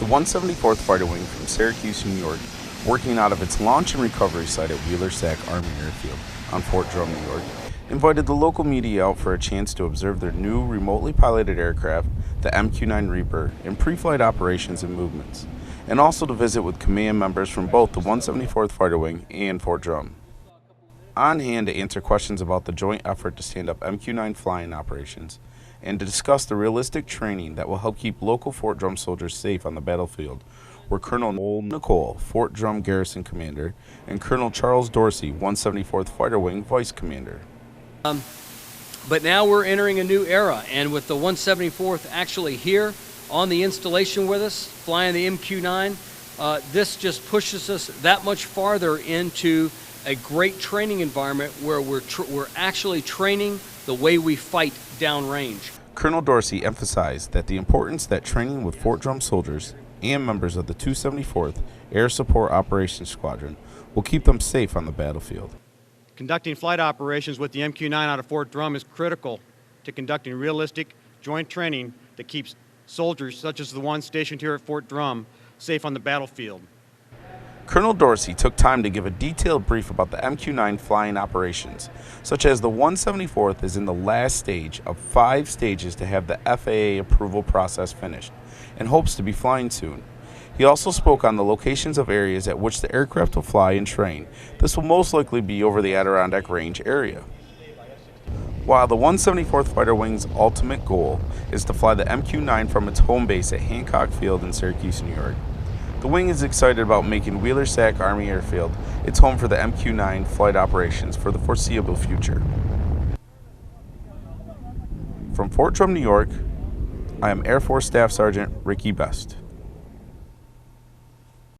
The 174th Fighter Wing from Syracuse, New York, working out of its launch and recovery site at Wheeler-Stack Army Airfield on Fort Drum, New York, invited the local media out for a chance to observe their new remotely piloted aircraft, the MQ-9 Reaper, in pre-flight operations and movements, and also to visit with command members from both the 174th Fighter Wing and Fort Drum. On hand to answer questions about the joint effort to stand up MQ-9 flying operations and to discuss the realistic training that will help keep local Fort Drum soldiers safe on the battlefield were Colonel Noel Nicole, Fort Drum Garrison Commander, and Colonel Charles Dorsey, 174th Fighter Wing Vice Commander. But now we're entering a new era, and with the 174th actually here on the installation with us, flying the MQ-9, this just pushes us that much farther into a great training environment where we're actually training the way we fight downrange. Colonel Dorsey emphasized that the importance that training with Fort Drum soldiers and members of the 274th Air Support Operations Squadron will keep them safe on the battlefield. Conducting flight operations with the MQ-9 out of Fort Drum is critical to conducting realistic joint training that keeps soldiers, such as the one stationed here at Fort Drum, safe on the battlefield. Colonel Dorsey took time to give a detailed brief about the MQ-9 flying operations, such as the 174th is in the last stage of 5 stages to have the FAA approval process finished, and hopes to be flying soon. He also spoke on the locations of areas at which the aircraft will fly and train. This will most likely be over the Adirondack Range area. While the 174th Fighter Wing's ultimate goal is to fly the MQ-9 from its home base at Hancock Field in Syracuse, New York, the wing is excited about making Wheeler-Stack Army Airfield its home for the MQ-9 flight operations for the foreseeable future. From Fort Drum, New York, I am Air Force Staff Sergeant Ricky Best.